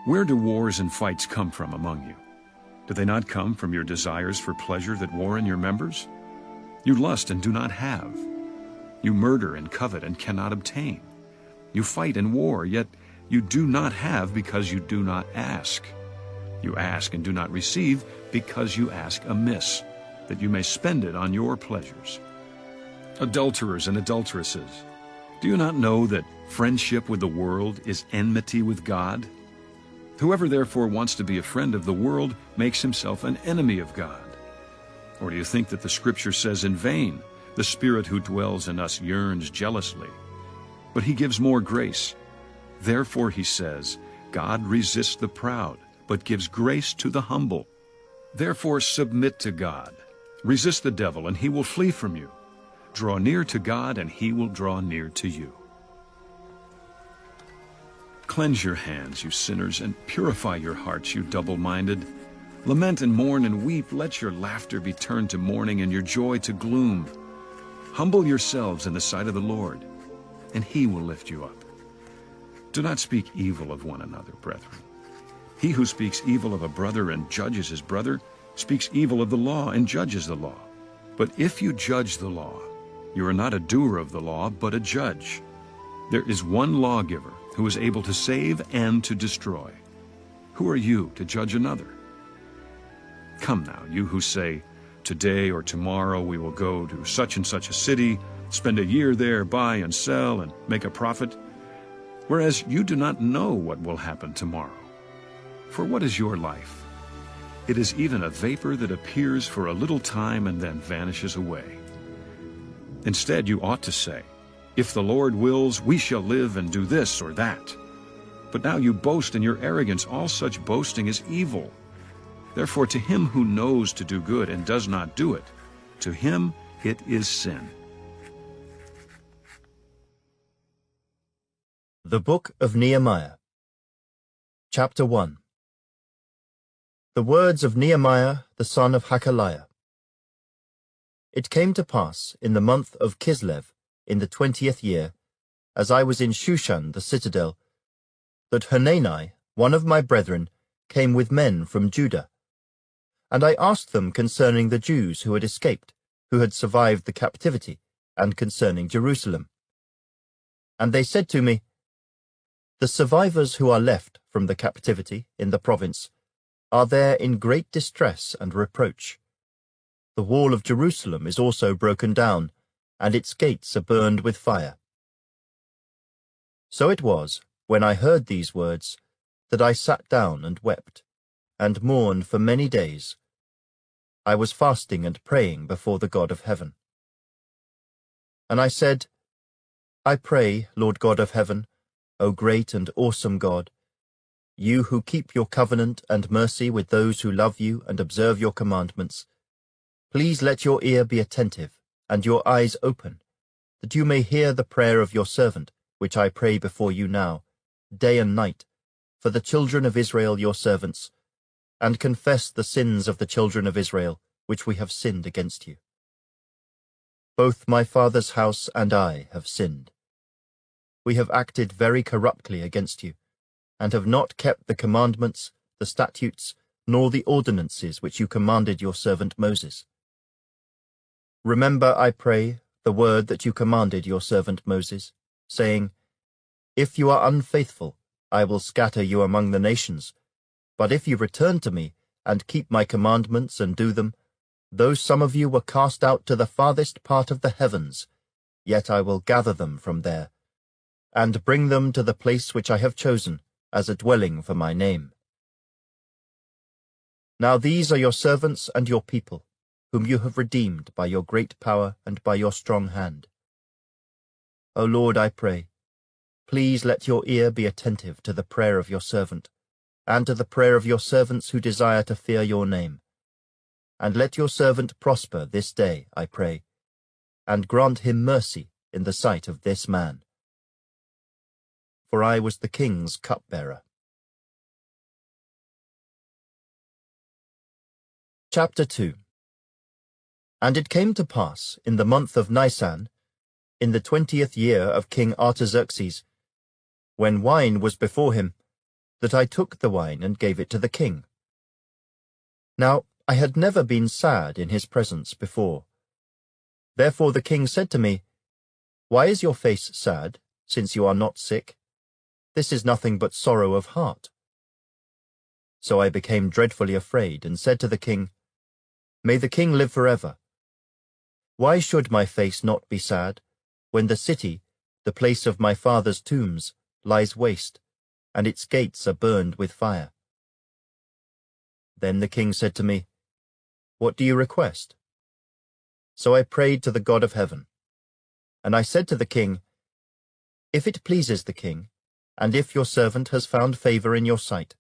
Where do wars and fights come from among you? Do they not come from your desires for pleasure that war in your members? You lust and do not have. You murder and covet and cannot obtain. You fight and war, yet you do not have because you do not ask. You ask and do not receive because you ask amiss, that you may spend it on your pleasures. Adulterers and adulteresses, do you not know that friendship with the world is enmity with God? Whoever therefore wants to be a friend of the world makes himself an enemy of God. Or do you think that the Scripture says in vain, the Spirit who dwells in us yearns jealously? But he gives more grace. Therefore he says, God resists the proud, but gives grace to the humble. Therefore submit to God. Resist the devil, and he will flee from you. Draw near to God, and he will draw near to you. Cleanse your hands, you sinners, and purify your hearts, you double-minded. Lament and mourn and weep. Let your laughter be turned to mourning and your joy to gloom. Humble yourselves in the sight of the Lord, and he will lift you up. Do not speak evil of one another, brethren. He who speaks evil of a brother and judges his brother speaks evil of the law and judges the law. But if you judge the law, you are not a doer of the law, but a judge. There is one lawgiver who is able to save and to destroy. Who are you to judge another? Come now, you who say, today or tomorrow we will go to such and such a city, spend a year there, buy and sell, and make a profit, whereas you do not know what will happen tomorrow. For what is your life? It is even a vapor that appears for a little time and then vanishes away. Instead, you ought to say, if the Lord wills, we shall live and do this or that. But now you boast in your arrogance. All such boasting is evil. Therefore, to him who knows to do good and does not do it, to him it is sin. The Book of Nehemiah, Chapter 1. The words of Nehemiah the son of Hakaliah. It came to pass in the month of Kislev, in the 20th year, as I was in Shushan the citadel, that Hanani, one of my brethren, came with men from Judah. And I asked them concerning the Jews who had escaped, who had survived the captivity, and concerning Jerusalem. And they said to me, the survivors who are left from the captivity in the province are there in great distress and reproach. The wall of Jerusalem is also broken down, and its gates are burned with fire. So it was, when I heard these words, that I sat down and wept, and mourned for many days. I was fasting and praying before the God of heaven. And I said, I pray, Lord God of heaven, O great and awesome God, you who keep your covenant and mercy with those who love you and observe your commandments, please let your ear be attentive and your eyes open, that you may hear the prayer of your servant, which I pray before you now, day and night, for the children of Israel your servants, and confess the sins of the children of Israel, which we have sinned against you. Both my father's house and I have sinned. We have acted very corruptly against you, and have not kept the commandments, the statutes, nor the ordinances which you commanded your servant Moses. Remember, I pray, the word that you commanded your servant Moses, saying, if you are unfaithful, I will scatter you among the nations. But if you return to me, and keep my commandments and do them, though some of you were cast out to the farthest part of the heavens, yet I will gather them from there, and bring them to the place which I have chosen, as a dwelling for my name. Now these are your servants and your people, whom you have redeemed by your great power and by your strong hand. O Lord, I pray, please let your ear be attentive to the prayer of your servant, and to the prayer of your servants who desire to fear your name. And let your servant prosper this day, I pray, and grant him mercy in the sight of this man. For I was the king's cupbearer. Chapter 2. And it came to pass, in the month of Nisan, in the 20th year of King Artaxerxes, when wine was before him, that I took the wine and gave it to the king. Now I had never been sad in his presence before. Therefore the king said to me, "Why is your face sad, since you are not sick? This is nothing but sorrow of heart." So I became dreadfully afraid, and said to the king, "May the king live forever. Why should my face not be sad, when the city, the place of my father's tombs, lies waste, and its gates are burned with fire?" Then the king said to me, "What do you request?" So I prayed to the God of heaven. And I said to the king, "If it pleases the king, and if your servant has found favor in your sight,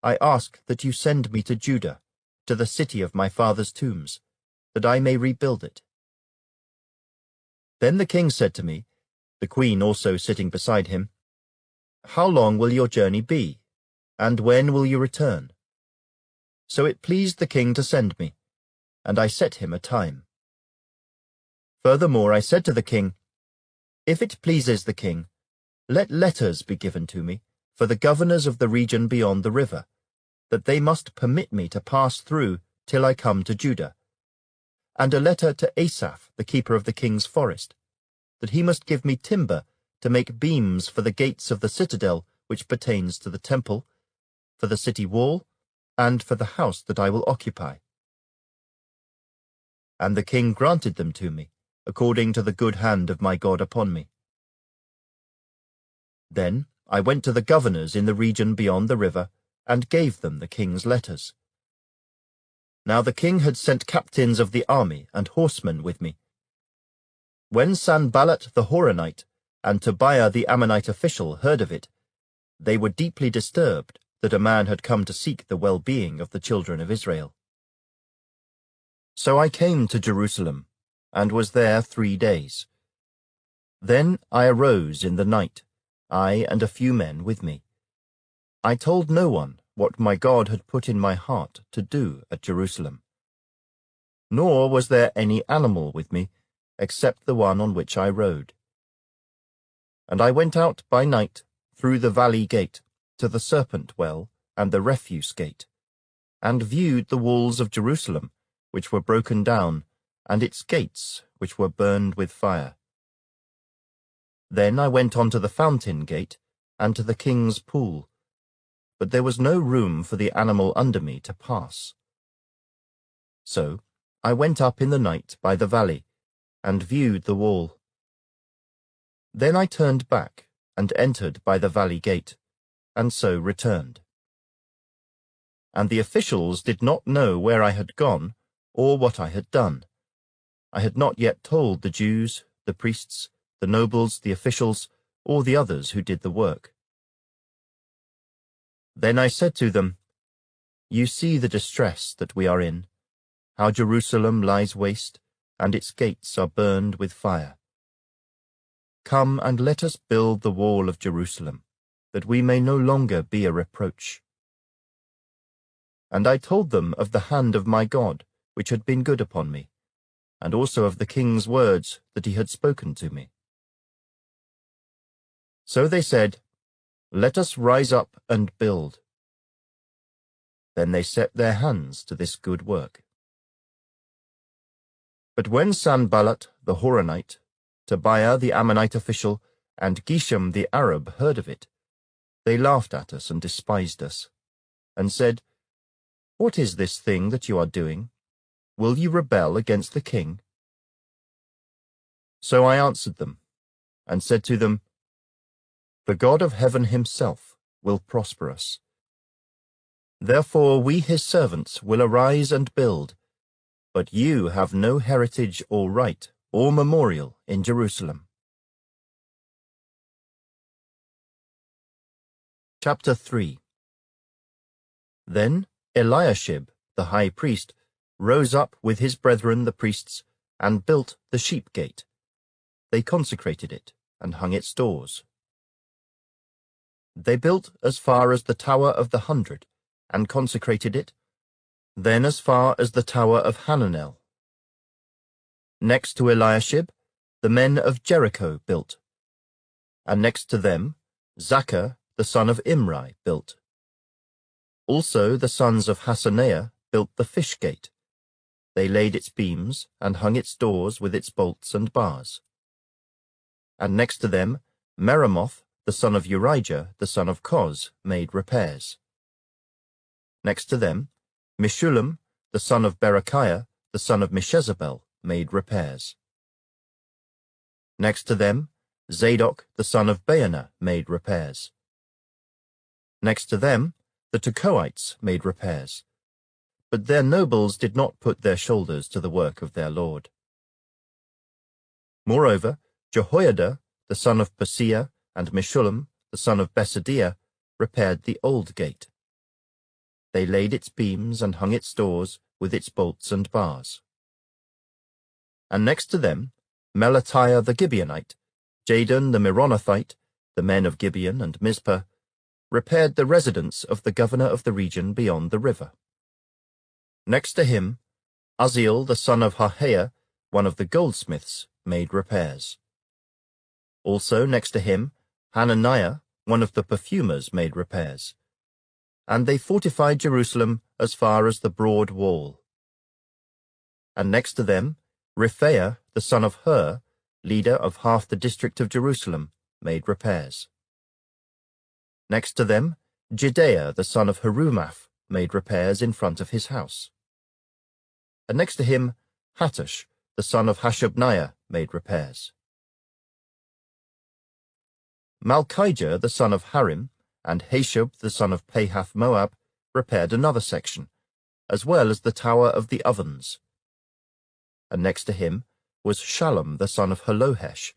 I ask that you send me to Judah, to the city of my father's tombs, that I may rebuild it." Then the king said to me, the queen also sitting beside him, "How long will your journey be, and when will you return?" So it pleased the king to send me, and I set him a time. Furthermore I said to the king, "If it pleases the king, let letters be given to me for the governors of the region beyond the river, that they must permit me to pass through till I come to Judah, and a letter to Asaph, the keeper of the king's forest, that he must give me timber to make beams for the gates of the citadel which pertains to the temple, for the city wall, and for the house that I will occupy." And the king granted them to me, according to the good hand of my God upon me. Then I went to the governors in the region beyond the river, and gave them the king's letters. Now the king had sent captains of the army and horsemen with me. When Sanballat the Horonite and Tobiah the Ammonite official heard of it, they were deeply disturbed that a man had come to seek the well-being of the children of Israel. So I came to Jerusalem, and was there 3 days. Then I arose in the night, I and a few men with me. I told no one what my God had put in my heart to do at Jerusalem. Nor was there any animal with me, except the one on which I rode. And I went out by night through the valley gate to the serpent well and the refuse gate, and viewed the walls of Jerusalem, which were broken down, and its gates, which were burned with fire. Then I went on to the fountain gate, and to the king's pool, but there was no room for the animal under me to pass. So I went up in the night by the valley, and viewed the wall. Then I turned back, and entered by the valley gate, and so returned. And the officials did not know where I had gone, or what I had done. I had not yet told the Jews, the priests, the nobles, the officials, or the others who did the work. Then I said to them, "You see the distress that we are in, how Jerusalem lies waste, and its gates are burned with fire. Come and let us build the wall of Jerusalem, that we may no longer be a reproach." And I told them of the hand of my God, which had been good upon me, and also of the king's words that he had spoken to me. So they said, "Let us rise up and build." Then they set their hands to this good work. But when Sanballat the Horonite, Tobiah the Ammonite official, and Geshem the Arab heard of it, they laughed at us and despised us, and said, "What is this thing that you are doing? Will you rebel against the king?" So I answered them, and said to them, "The God of heaven himself will prosper us. Therefore we his servants will arise and build, but you have no heritage or right or memorial in Jerusalem." Chapter 3. Then Eliashib, the high priest, rose up with his brethren the priests, and built the sheep gate. They consecrated it, and hung its doors. They built as far as the Tower of the 100, and consecrated it, then as far as the Tower of Hananel. Next to Eliashib, the men of Jericho built, and next to them, Zaccur the son of Imri, built. Also the sons of Hassenaah built the fish gate. They laid its beams and hung its doors with its bolts and bars. And next to them, Meremoth, the son of Urijah, the son of Koz, made repairs. Next to them, Meshullam, the son of Berechiah, the son of Meshezabel, made repairs. Next to them, Zadok, the son of Baanah, made repairs. Next to them, the Tekoites made repairs. But their nobles did not put their shoulders to the work of their lord. Moreover, Jehoiada, the son of Paseah, and Meshullam, the son of Besadiah, repaired the old gate. They laid its beams and hung its doors with its bolts and bars. And next to them, Melatiah the Gibeonite, Jadon the Meronothite, the men of Gibeon and Mizpah, repaired the residence of the governor of the region beyond the river. Next to him, Uzziel the son of Harhaiah, one of the goldsmiths, made repairs. Also next to him, Hananiah, one of the perfumers, made repairs. And they fortified Jerusalem as far as the broad wall. And next to them, Rephaiah, the son of Hur, leader of half the district of Jerusalem, made repairs. Next to them, Jedaiah, the son of Harumaph, made repairs in front of his house. And next to him, Hattush, the son of Hashabniah, made repairs. Malchijah, the son of Harim, and Hashub, the son of Pahath-Moab, repaired another section, as well as the tower of the ovens. And next to him was Shallum, the son of Halohesh,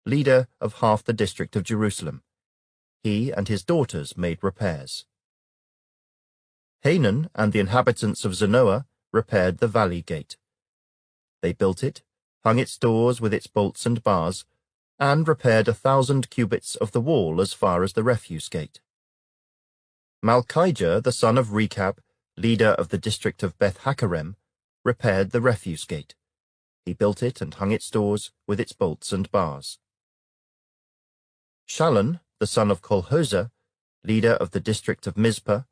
leader of half the district of Jerusalem. He and his daughters made repairs. Hanan and the inhabitants of Zanoah repaired the valley gate. They built it, hung its doors with its bolts and bars, and repaired 1,000 cubits of the wall as far as the refuse gate. Malchijah, the son of Rechab, leader of the district of Beth-Hakerem, repaired the refuse gate. He built it and hung its doors with its bolts and bars. Shallun, the son of Kolhozeh, leader of the district of Mizpah,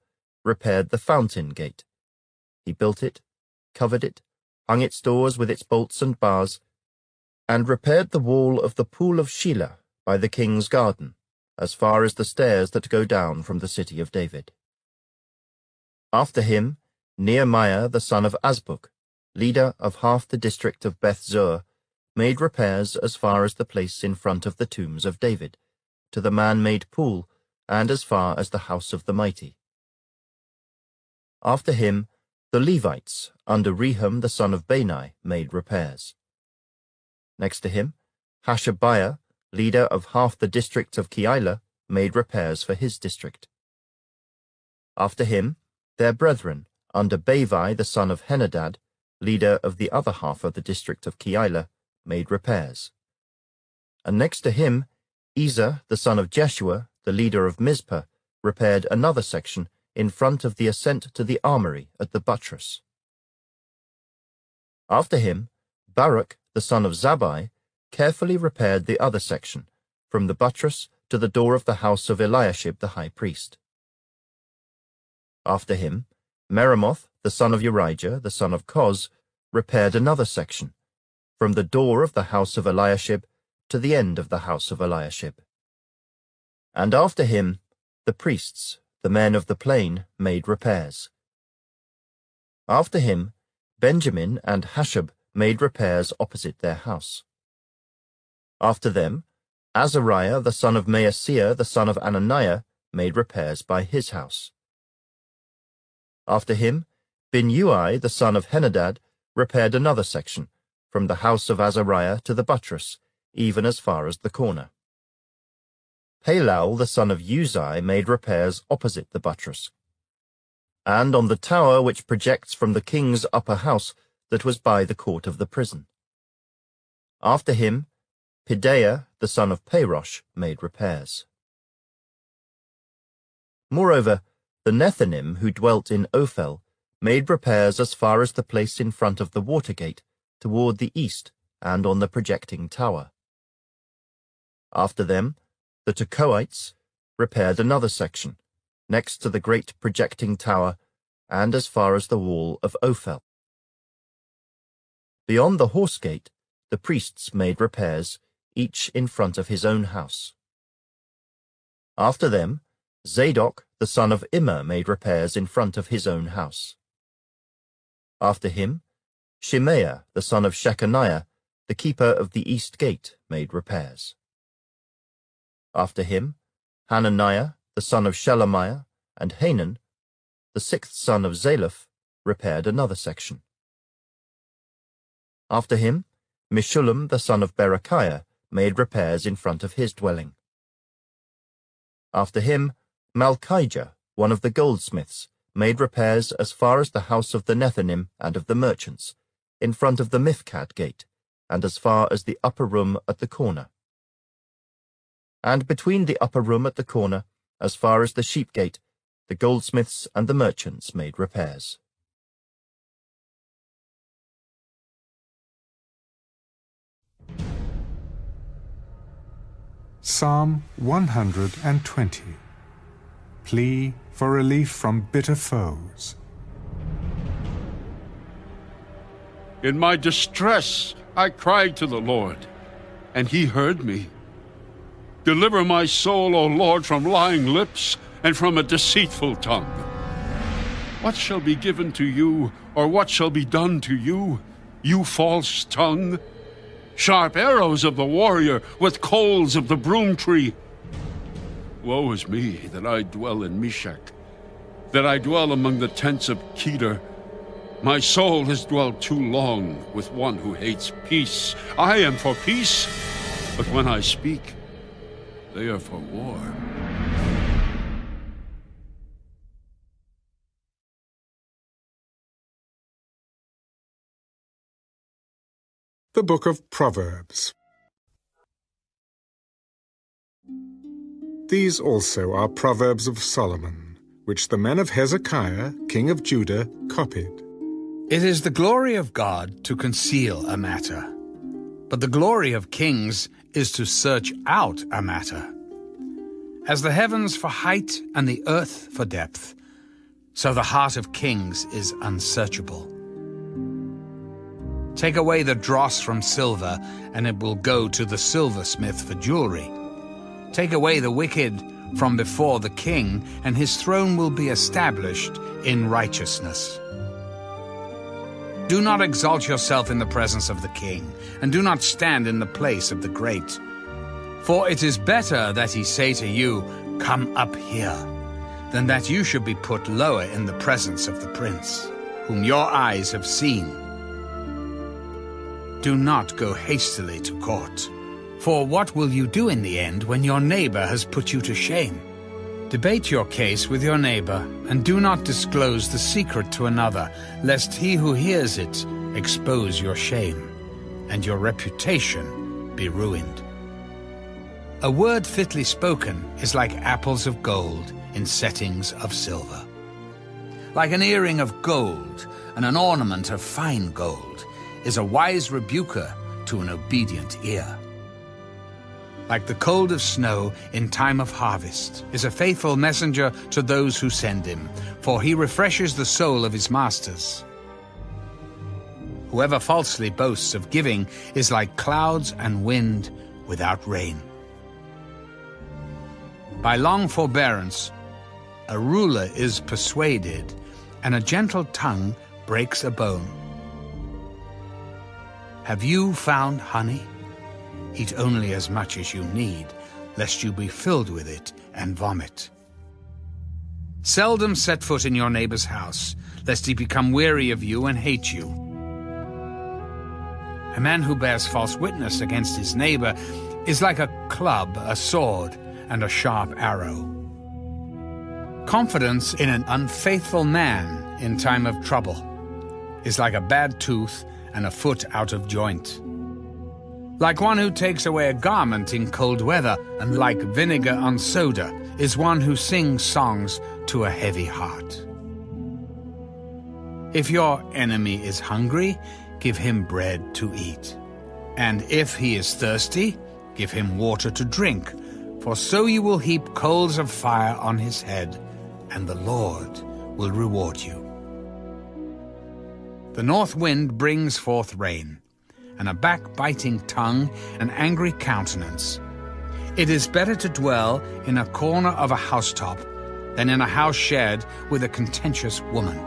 repaired the fountain gate. He built it, covered it, hung its doors with its bolts and bars, and repaired the wall of the pool of Shelah by the king's garden, as far as the stairs that go down from the city of David. After him, Nehemiah the son of Azbuk, leader of half the district of Beth-zur, made repairs as far as the place in front of the tombs of David, to the man-made pool, and as far as the house of the mighty. After him, the Levites, under Rehum the son of Bani, made repairs. Next to him, Hashabiah, leader of half the district of Keilah, made repairs for his district. After him, their brethren, under Bavai the son of Henadad, leader of the other half of the district of Keilah, made repairs. And next to him, Ezer the son of Jeshua, the leader of Mizpah, repaired another section in front of the ascent to the armory at the buttress. After him, Baruch the son of Zabbai carefully repaired the other section, from the buttress to the door of the house of Eliashib the high priest. After him, Meremoth the son of Urijah the son of Koz repaired another section, from the door of the house of Eliashib to the end of the house of Eliashib. And after him, the priests, the men of the plain, made repairs. After him, Benjamin and Hashab made repairs opposite their house. After them, Azariah the son of Maaseiah the son of Ananiah made repairs by his house. After him, Binnui the son of Henadad repaired another section, from the house of Azariah to the buttress, even as far as the corner. Palal the son of Uzai made repairs opposite the buttress, and on the tower which projects from the king's upper house that was by the court of the prison. After him, Pedaiah the son of Parosh made repairs. Moreover, the Nethinim who dwelt in Ophel made repairs as far as the place in front of the water gate, toward the east and on the projecting tower. After them, the Tekoites, repaired another section, next to the great projecting tower, and as far as the wall of Ophel. Beyond the horse gate, the priests made repairs, each in front of his own house. After them, Zadok the son of Immer made repairs in front of his own house. After him, Shemaiah the son of Shechaniah, the keeper of the east gate, made repairs. After him, Hananiah the son of Shelemiah and Hanan, the sixth son of Zalaph, repaired another section. After him, Meshullam the son of Berechiah made repairs in front of his dwelling. After him, Malchijah, one of the goldsmiths, made repairs as far as the house of the Nethinim and of the merchants, in front of the Mifkad gate, and as far as the upper room at the corner. And between the upper room at the corner, as far as the sheep gate, the goldsmiths and the merchants made repairs. Psalm 120. Plea for relief from bitter foes. In my distress, I cried to the Lord, and he heard me. Deliver my soul, O Lord, from lying lips and from a deceitful tongue. What shall be given to you, or what shall be done to you, you false tongue? Sharp arrows of the warrior with coals of the broom tree. Woe is me that I dwell in Meshech, that I dwell among the tents of Kedar. My soul has dwelt too long with one who hates peace. I am for peace, but when I speak, they are for war. The Book of Proverbs. These also are Proverbs of Solomon, which the men of Hezekiah, king of Judah, copied. It is the glory of God to conceal a matter, but the glory of kings is to search out a matter. As the heavens for height and the earth for depth, so the heart of kings is unsearchable. Take away the dross from silver, and it will go to the silversmith for jewelry. Take away the wicked from before the king, and his throne will be established in righteousness. Do not exalt yourself in the presence of the king, and do not stand in the place of the great. For it is better that he say to you, "Come up here," than that you should be put lower in the presence of the prince, whom your eyes have seen. Do not go hastily to court, for what will you do in the end when your neighbor has put you to shame? Debate your case with your neighbor, and do not disclose the secret to another, lest he who hears it expose your shame, and your reputation be ruined. A word fitly spoken is like apples of gold in settings of silver. Like an earring of gold and an ornament of fine gold is a wise rebuker to an obedient ear. Like the cold of snow in time of harvest is a faithful messenger to those who send him, for he refreshes the soul of his masters. Whoever falsely boasts of giving is like clouds and wind without rain. By long forbearance, a ruler is persuaded, and a gentle tongue breaks a bone. Have you found honey? Eat only as much as you need, lest you be filled with it and vomit. Seldom set foot in your neighbor's house, lest he become weary of you and hate you. A man who bears false witness against his neighbor is like a club, a sword, and a sharp arrow. Confidence in an unfaithful man in time of trouble is like a bad tooth and a foot out of joint. Like one who takes away a garment in cold weather, and like vinegar on soda is one who sings songs to a heavy heart. If your enemy is hungry, give him bread to eat. And if he is thirsty, give him water to drink. For so you will heap coals of fire on his head, and the Lord will reward you. The north wind brings forth rain, and a backbiting tongue, an angry countenance. It is better to dwell in a corner of a housetop than in a house shared with a contentious woman.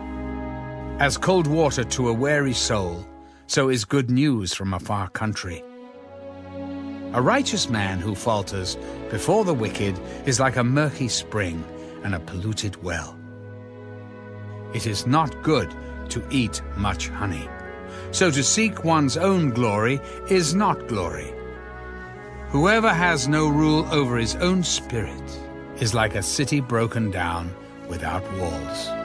As cold water to a weary soul, so is good news from a far country. A righteous man who falters before the wicked is like a murky spring and a polluted well. It is not good to eat much honey, so to seek one's own glory is not glory. Whoever has no rule over his own spirit is like a city broken down without walls.